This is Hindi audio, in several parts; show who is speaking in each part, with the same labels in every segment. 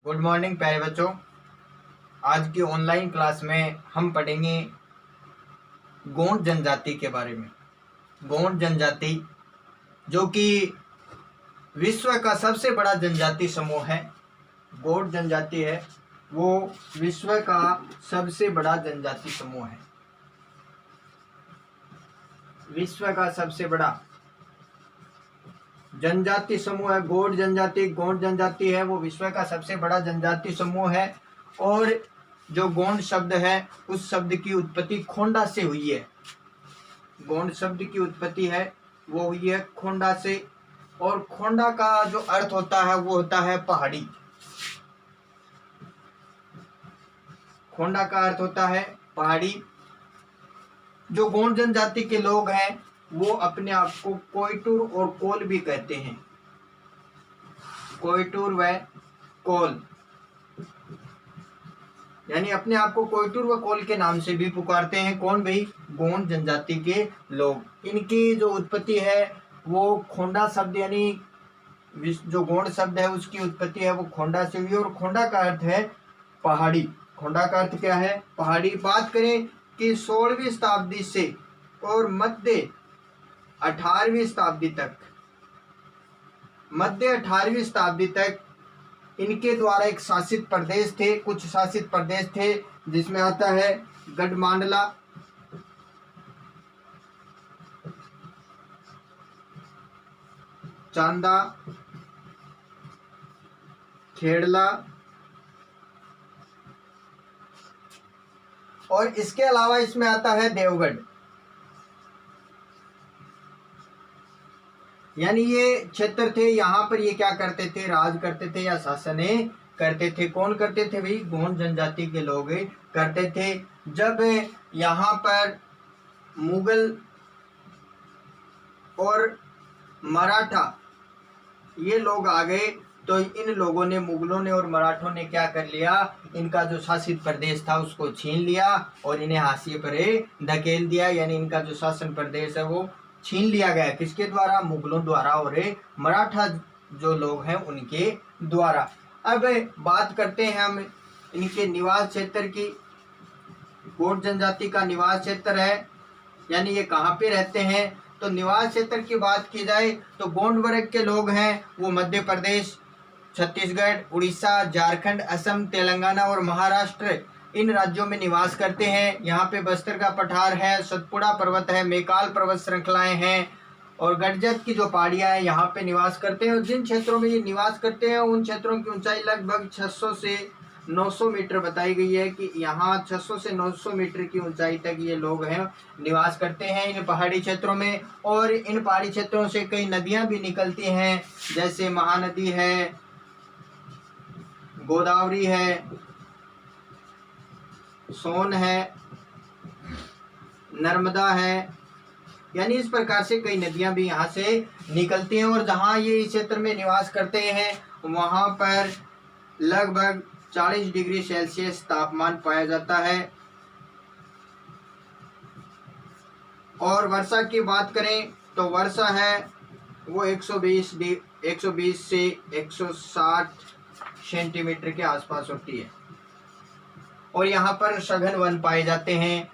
Speaker 1: गुड मॉर्निंग प्यारे बच्चों। आज की ऑनलाइन क्लास में हम पढ़ेंगे गोंड जनजाति के बारे में। गोंड जनजाति जो कि विश्व का सबसे बड़ा जनजाति समूह है। गोंड जनजाति है वो विश्व का सबसे बड़ा जनजाति समूह है। विश्व का सबसे बड़ा जनजाति समूह है गोंड जनजाति। गोंड जनजाति है वो विश्व का सबसे बड़ा जनजाति समूह है। और जो गोंड शब्द है उस शब्द की उत्पत्ति खोंडा से हुई है। गोंड शब्द की उत्पत्ति है वो हुई है खोंडा से। और खोंडा का जो अर्थ होता है वो होता है पहाड़ी। खोंडा का अर्थ होता है पहाड़ी। जो गोंड जनजाति के लोग हैं वो अपने आप को कोयटूर और कोल भी कहते हैं। कोयटूर व कोल यानी अपने आप को कोयटूर व कोल के नाम से भी पुकारते हैं। कौन भाई? गोंड जनजाति के लोग। इनकी जो उत्पत्ति है वो खोंडा शब्द यानी जो गोंड शब्द है उसकी उत्पत्ति है वो खोंडा से हुई। और खोंडा का अर्थ है पहाड़ी। खोंडा का अर्थ क्या है? पहाड़ी। बात करें कि 16वीं शताब्दी से और मध्य 18वीं शताब्दी तक इनके द्वारा एक शासित प्रदेश थे, कुछ शासित प्रदेश थे जिसमें आता है गढ़मांडला, चांदा, खेड़ला और इसके अलावा इसमें आता है देवगढ़। यानी ये क्षेत्र थे। यहाँ पर ये क्या करते थे? राज करते थे या शासन करते थे। कौन करते थे भाई? गोंड जनजाति के लोग करते थे। जब यहाँ पर मुगल और मराठा ये लोग आ गए तो इन लोगों ने, मुगलों ने और मराठों ने क्या कर लिया? इनका जो शासित प्रदेश था उसको छीन लिया और इन्हें हाशिए पर धकेल दिया। यानी इनका जो शासन प्रदेश है वो छीन लिया गया। किसके द्वारा? मुगलों द्वारा और मराठा जो लोग हैं उनके द्वारा। अब बात करते हैं हम इनके निवास क्षेत्र की। गोंड जनजाति का निवास क्षेत्र है यानी ये कहाँ पे रहते हैं? तो निवास क्षेत्र की बात की जाए तो गोंड वर्ग के लोग हैं वो मध्य प्रदेश, छत्तीसगढ़, उड़ीसा, झारखंड, असम, तेलंगाना और महाराष्ट्र इन राज्यों में निवास करते हैं। यहाँ पे बस्तर का पठार है, सतपुड़ा पर्वत है, मैकाल पर्वत श्रृंखलाएं हैं और गडजत की जो पहाड़ियां हैं यहाँ पे निवास करते हैं। और जिन क्षेत्रों में ये निवास करते हैं उन क्षेत्रों की ऊंचाई लगभग 600 से 900 मीटर बताई गई है कि यहाँ 600 से 900 मीटर की ऊंचाई तक ये लोग हैं निवास करते हैं इन पहाड़ी क्षेत्रों में। और इन पहाड़ी क्षेत्रों से कई नदियां भी निकलती हैं, जैसे महानदी है, गोदावरी है, सोन है, नर्मदा है। यानी इस प्रकार से कई नदियां भी यहाँ से निकलती हैं। और जहाँ ये इस क्षेत्र में निवास करते हैं वहाँ पर लगभग 40 डिग्री सेल्सियस तापमान पाया जाता है। और वर्षा की बात करें तो वर्षा है वो 120 से 160 सेंटीमीटर के आसपास होती है। और यहाँ पर सघन वन पाए जाते हैं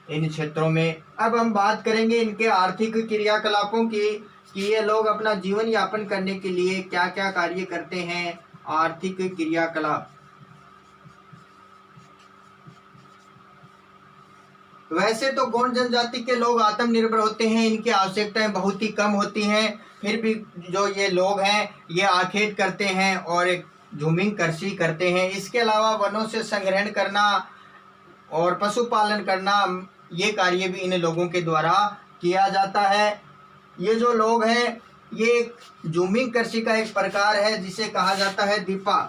Speaker 1: इन क्षेत्रों में। अब हम बात करेंगे इनके आर्थिक क्रियाकलापों की कि ये लोग अपना जीवन यापन करने के लिए क्या क्या कार्य करते हैं। आर्थिक क्रियाकलाप, वैसे तो गोंड जनजाति के लोग आत्मनिर्भर होते हैं, इनकी आवश्यकताएं बहुत ही कम होती हैं। फिर भी जो ये लोग हैं ये आखेट करते हैं और झूमिंग कृषि करते हैं। इसके अलावा वनों से संग्रहण करना और पशुपालन करना ये कार्य भी इन लोगों के द्वारा किया जाता है। ये जो लोग हैं ये झूमिंग कृषि का एक प्रकार है जिसे कहा जाता है दीपा।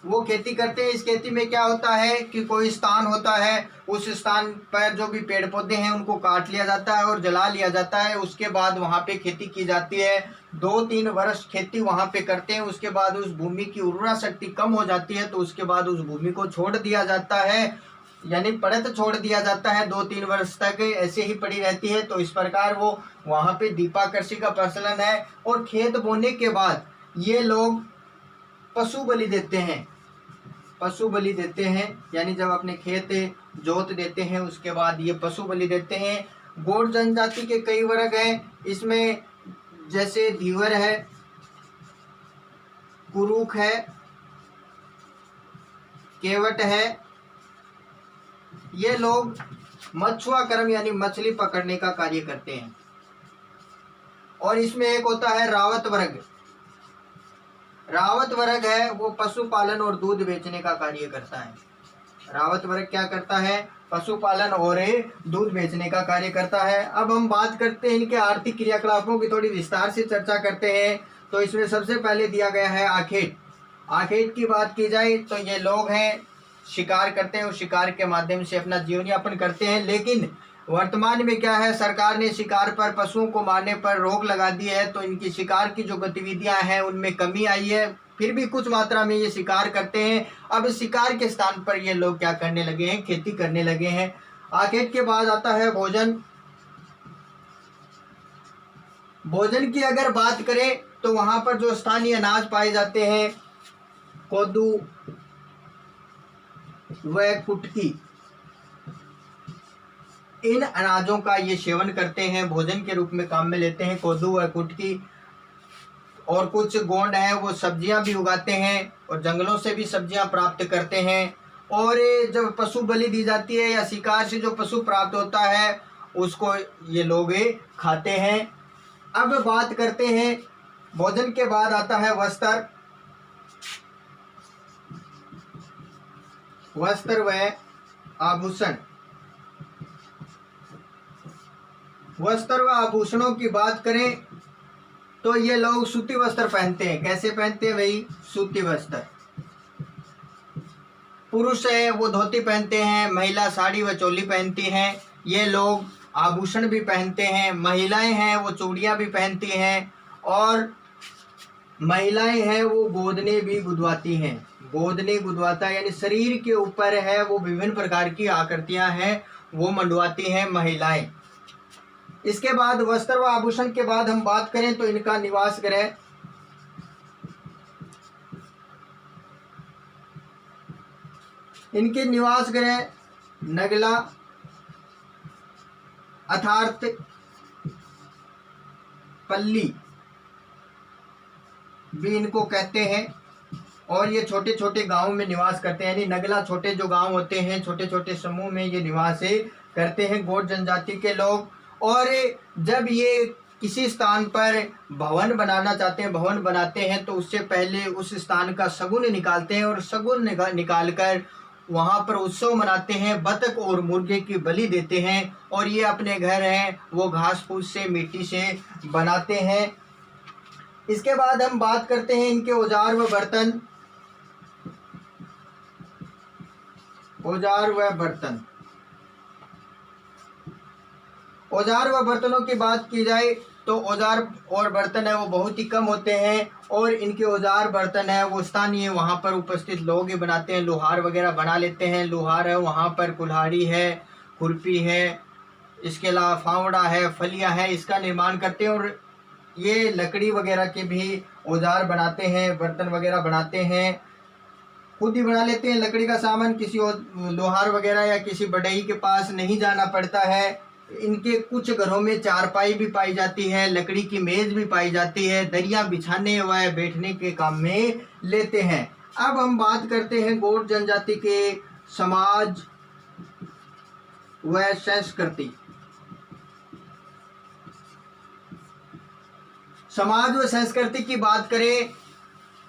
Speaker 1: वो खेती करते हैं। इस खेती में क्या होता है कि कोई स्थान होता है, उस स्थान पर जो भी पेड़ पौधे हैं उनको काट लिया जाता है और जला लिया जाता है। उसके बाद वहाँ पे खेती की जाती है। 2-3 वर्ष खेती वहाँ पे करते हैं। उसके बाद उस भूमि की उर्वरा शक्ति कम हो जाती है तो उसके बाद उस भूमि को छोड़ दिया जाता है, यानी पड़त छोड़ दिया जाता है। 2-3 वर्ष तक ऐसे ही पड़ी रहती है। तो इस प्रकार वो वहाँ पे दीपा कृषि का प्रचलन है। और खेत बोने के बाद ये लोग पशु बलि देते हैं। पशु बलि देते हैं यानी जब अपने खेत जोत देते हैं उसके बाद ये पशु बलि देते हैं। गौड़ जनजाति के कई वर्ग हैं, इसमें जैसे धीवर है, कुरुक है, केवट है। ये लोग मछुआ कर्म यानी मछली पकड़ने का कार्य करते हैं। और इसमें एक होता है रावत वर्ग। रावत वर्ग है वो पशुपालन और दूध बेचने का कार्य करता है। रावत वर्ग क्या करता है? पशुपालन और दूध बेचने का कार्य करता है। अब हम बात करते हैं इनके आर्थिक क्रियाकलापों की, थोड़ी विस्तार से चर्चा करते हैं। तो इसमें सबसे पहले दिया गया है आखेट। आखेट की बात की जाए तो ये लोग हैं शिकार करते हैं और शिकार के माध्यम से अपना जीवन यापन करते हैं। लेकिन वर्तमान में क्या है, सरकार ने शिकार पर, पशुओं को मारने पर रोक लगा दी है, तो इनकी शिकार की जो गतिविधियां हैं उनमें कमी आई है। फिर भी कुछ मात्रा में ये शिकार करते हैं। अब शिकार के स्थान पर ये लोग क्या करने लगे हैं? खेती करने लगे हैं। आखेट के बाद आता है भोजन। भोजन की अगर बात करें तो वहां पर जो स्थानीय अनाज पाए जाते हैं, कोदू व कुटकी, इन अनाजों का ये सेवन करते हैं, भोजन के रूप में काम में लेते हैं। कोदू व कुटकी, और कुछ गोंड है वो सब्जियां भी उगाते हैं और जंगलों से भी सब्जियां प्राप्त करते हैं। और जब पशु बलि दी जाती है या शिकार से जो पशु प्राप्त होता है उसको ये लोग खाते हैं। अब बात करते हैं भोजन के बाद आता है वस्त्र। वस्त्र व आभूषण। वस्त्र व आभूषणों की बात करें तो ये लोग सूती वस्त्र पहनते हैं। कैसे पहनते हैं भाई? सूती वस्त्र। पुरुष है वो धोती पहनते हैं, महिला साड़ी व चोली पहनती हैं। ये लोग आभूषण भी पहनते हैं। महिलाएं हैं वो चूड़ियां भी पहनती हैं, और महिलाएं हैं वो गोदने भी गुदवाती हैं। गोदने गुदवाता यानी शरीर के ऊपर है वो विभिन्न प्रकार की आकृतियां हैं वो मंडवाती हैं महिलाएं। इसके बाद वस्त्र व आभूषण के बाद हम बात करें तो इनका निवास गृह। इनके निवास गृह नगला अर्थात पल्ली भी इनको कहते हैं। और ये छोटे छोटे गांवों में निवास करते हैं, यानी नगला छोटे जो गांव होते हैं, छोटे छोटे समूह में ये निवास करते हैं गौड़ जनजाति के लोग। और जब ये किसी स्थान पर भवन बनाना चाहते हैं, भवन बनाते हैं, तो उससे पहले उस स्थान का शगुन निकालते हैं और शगुन निकाल कर वहाँ पर उत्सव मनाते हैं, बतख और मुर्गे की बलि देते हैं। और ये अपने घर हैं वो घास फूस से, मिट्टी से बनाते हैं। इसके बाद हम बात करते हैं इनके औजार व बर्तन। औजार व बर्तन। औजार व बर्तनों की बात की जाए तो औजार और बर्तन है वो बहुत ही कम होते हैं, और इनके औजार बर्तन है वो स्थानीय वहाँ पर उपस्थित लोग ही बनाते हैं। लोहार वगैरह बना लेते हैं। लोहार है वहाँ पर, कुल्हाड़ी है, खुरपी है, इसके अलावा फावड़ा है, फलियाँ है, इसका निर्माण करते हैं। और ये लकड़ी वगैरह के भी औजार बनाते हैं, बर्तन वगैरह बनाते हैं, खुद ही बना लेते हैं। लकड़ी का सामान किसी और लोहार वगैरह या किसी बढ़ई के पास नहीं जाना पड़ता है। इनके कुछ घरों में चारपाई भी पाई जाती है, लकड़ी की मेज भी पाई जाती है, दरिया बिछाने व बैठने के काम में लेते हैं। अब हम बात करते हैं गौड़ जनजाति के समाज व संस्कृति। समाज व संस्कृति की बात करें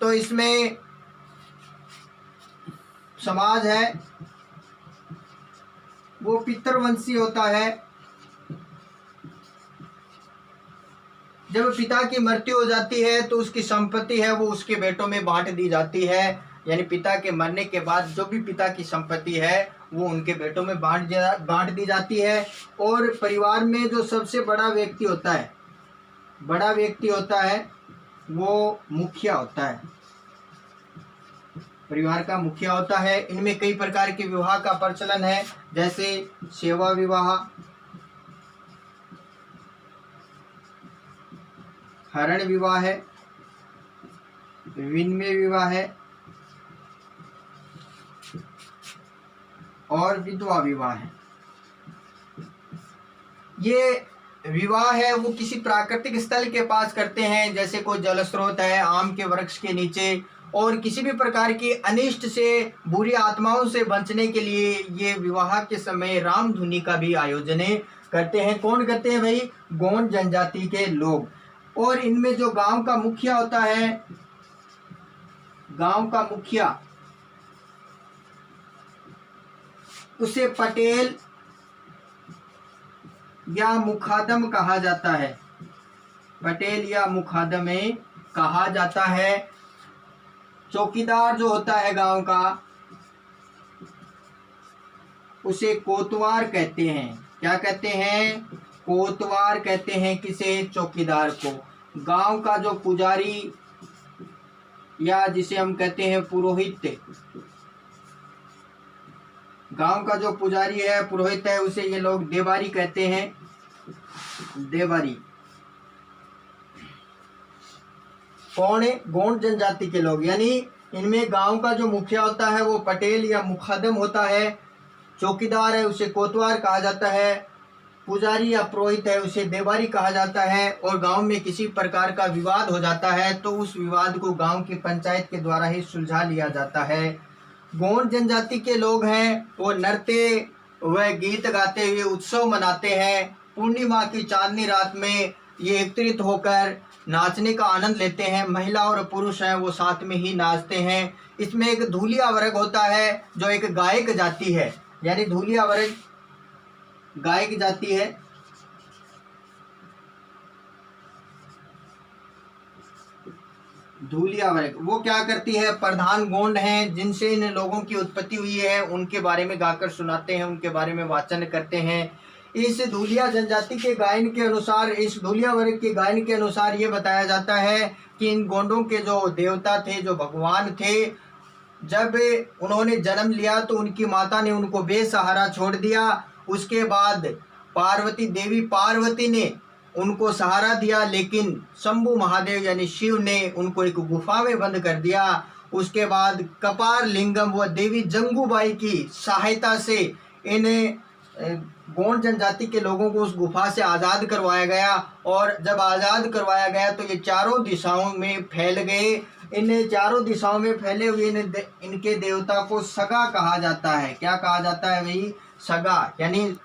Speaker 1: तो इसमें समाज है वो पितृवंशी होता है। जब पिता की मृत्यु हो जाती है तो उसकी संपत्ति है वो उसके बेटों में बांट दी जाती है, यानी पिता के मरने के बाद जो भी पिता की संपत्ति है वो उनके बेटों में बांट दी जाती है। और परिवार में जो सबसे बड़ा व्यक्ति होता है, बड़ा व्यक्ति होता है वो मुखिया होता है, परिवार का मुखिया होता है। इनमें कई प्रकार के विवाह का प्रचलन है, जैसे सेवा विवाह, हरण विवाह है, विनिमय विवाह है और विधवा विवाह है। ये विवाह है वो किसी प्राकृतिक स्थल के पास करते हैं, जैसे कोई जल स्रोत है, आम के वृक्ष के नीचे, और किसी भी प्रकार की अनिष्ट से, बुरी आत्माओं से बचने के लिए ये विवाह के समय राम धुनी का भी आयोजन करते हैं। कौन करते हैं भाई? गोंड जनजाति के लोग। और इनमें जो गांव का मुखिया होता है, गांव का मुखिया, उसे पटेल या मुखादम कहा जाता है। पटेल या मुखादम कहा जाता है। चौकीदार जो होता है गांव का, उसे कोतवार कहते हैं। क्या कहते हैं? कोतवार कहते हैं किसे? चौकीदार को। गांव का जो पुजारी या जिसे हम कहते हैं पुरोहित, गांव का जो पुजारी है, पुरोहित है, उसे ये लोग देवारी कहते हैं। देवारी कौन है? गोंड जनजाति के लोग। यानी इनमें गांव का जो मुखिया होता है वो पटेल या मुखादम होता है, चौकीदार है उसे कोतवार कहा जाता है, पुजारी या पुरोहित है उसे देवारी कहा जाता है। और गांव में किसी प्रकार का विवाद हो जाता है तो उस विवाद को गांव की पंचायत के द्वारा ही सुलझा लिया जाता है। गोंड जनजाति के लोग हैं वो नृत्य व गीत गाते हुए उत्सव मनाते हैं। पूर्णिमा की चांदनी रात में ये एकत्रित होकर नाचने का आनंद लेते हैं। महिला और पुरुष हैं वो साथ में ही नाचते हैं। इसमें एक धूलिया वर्ग होता है जो एक गायक जाति है, यानी धूलिया वर्ग गायक जाति है। धूलिया वर्ग वो क्या करती है? प्रधान गोंड हैं जिनसे इन लोगों की उत्पत्ति हुई है, उनके बारे में गाकर सुनाते हैं, उनके बारे में वाचन करते हैं। इस धूलिया जनजाति के गायन के अनुसार, इस धूलिया वर्ग के गायन के अनुसार ये बताया जाता है कि इन गोंडों के जो देवता थे, जो भगवान थे, जब उन्होंने जन्म लिया तो उनकी माता ने उनको बेसहारा छोड़ दिया। उसके बाद पार्वती देवी पार्वती ने उनको सहारा दिया, लेकिन शंभु महादेव यानी शिव ने उनको एक गुफा में बंद कर दिया। उसके बाद कपार लिंगम व देवी जंगूबाई की सहायता से इन गोंड जनजाति के लोगों को उस गुफा से आज़ाद करवाया गया। और जब आज़ाद करवाया गया तो ये चारों दिशाओं में फैल गए। इन चारों दिशाओं में फैले हुए इनके देवता को सगा कहा जाता है। क्या कहा जाता है भाई? सगा। यानी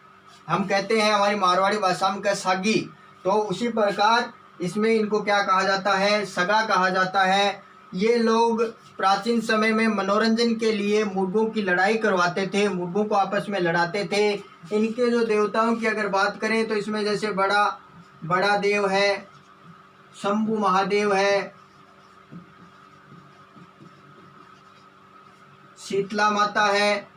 Speaker 1: हम कहते हैं हमारी मारवाड़ी भाषा में सागी, तो उसी प्रकार इसमें इनको क्या कहा जाता है? सगा कहा जाता है। ये लोग प्राचीन समय में मनोरंजन के लिए मुर्गों की लड़ाई करवाते थे, मुर्गों को आपस में लड़ाते थे। इनके जो देवताओं की अगर बात करें तो इसमें जैसे बड़ा देव है, शंभु महादेव है, शीतला माता है,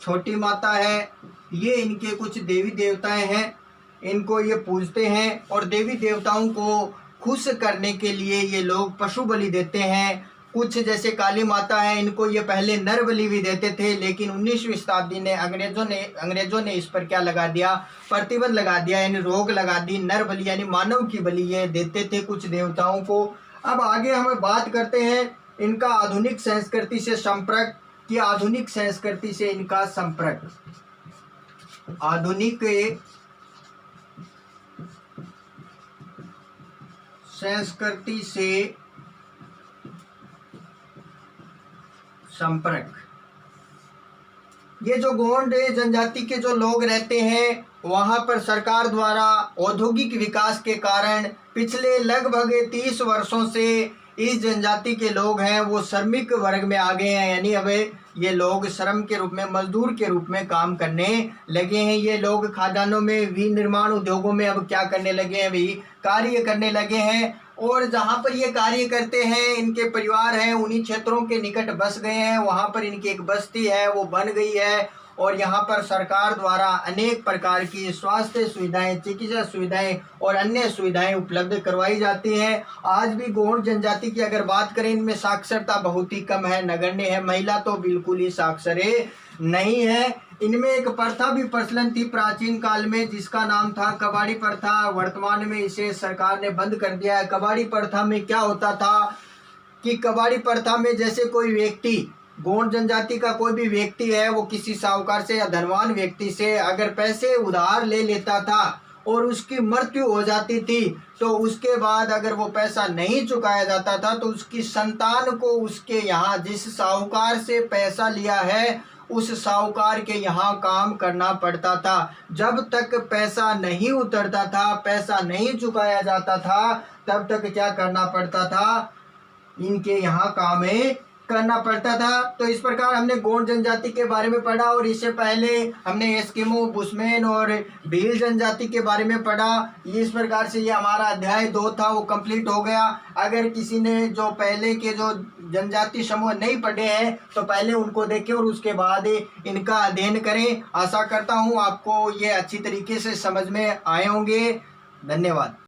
Speaker 1: छोटी माता है। ये इनके कुछ देवी देवताएं हैं, इनको ये पूजते हैं। और देवी देवताओं को खुश करने के लिए ये लोग पशु बलि देते हैं। कुछ जैसे काली माता है, इनको ये पहले नर बलि भी देते थे, लेकिन 19वीं शताब्दी ने अंग्रेजों ने इस पर क्या लगा दिया? प्रतिबंध लगा दिया, यानी रोक लगा दी। नर बलि यानी मानव की बलि ये देते थे कुछ देवताओं को। अब आगे हम बात करते हैं इनका आधुनिक संस्कृति से संपर्क, कि आधुनिक संस्कृति से इनका संपर्क। आधुनिक संस्कृति से संपर्क। ये जो गोंड जनजाति के जो लोग रहते हैं वहाँ पर सरकार द्वारा औद्योगिक विकास के कारण पिछले लगभग 30 वर्षों से इस जनजाति के लोग हैं वो श्रमिक वर्ग में आ गए हैं। यानी अब ये लोग श्रम के रूप में, मजदूर के रूप में काम करने लगे हैं। ये लोग खदानों में, विनिर्माण उद्योगों में अब क्या करने लगे हैं भाई? कार्य करने लगे हैं। और जहाँ पर ये कार्य करते हैं इनके परिवार हैं उन्हीं क्षेत्रों के निकट बस गए हैं। वहाँ पर इनकी एक बस्ती है वो बन गई है। और यहाँ पर सरकार द्वारा अनेक प्रकार की स्वास्थ्य सुविधाएं, चिकित्सा सुविधाएं और अन्य सुविधाएं उपलब्ध करवाई जाती हैं। आज भी गोंड जनजाति की अगर बात करें, इनमें साक्षरता बहुत ही कम है, नगण्य है। महिला तो बिल्कुल ही साक्षर नहीं है। इनमें एक प्रथा भी प्रचलन थी प्राचीन काल में जिसका नाम था कबाड़ी प्रथा। वर्तमान में इसे सरकार ने बंद कर दिया है। कबाड़ी प्रथा में क्या होता था कि कबाड़ी प्रथा में जैसे कोई व्यक्ति, गौंड जनजाति का कोई भी व्यक्ति है, वो किसी साहूकार से या धनवान व्यक्ति से अगर पैसे उधार ले लेता था और उसकी मृत्यु हो जाती थी, तो उसके बाद अगर वो पैसा नहीं चुकाया जाता था तो उसकी संतान को उसके यहाँ जिस साहूकार से पैसा लिया है उस साहूकार के यहाँ काम करना पड़ता था। जब तक पैसा नहीं उतरता था, पैसा नहीं चुकाया जाता था, तब तक क्या करना पड़ता था, इनके यहाँ काम करना पड़ता था। तो इस प्रकार हमने गौंड जनजाति के बारे में पढ़ा और इससे पहले हमने एस्किमो, बुशमैन और भील जनजाति के बारे में पढ़ा। इस प्रकार से ये हमारा अध्याय 2 था, वो कंप्लीट हो गया। अगर किसी ने जो पहले के जो जनजाति समूह नहीं पढ़े हैं तो पहले उनको देखें और उसके बाद इनका अध्ययन करें। आशा करता हूँ आपको ये अच्छी तरीके से समझ में आए होंगे। धन्यवाद।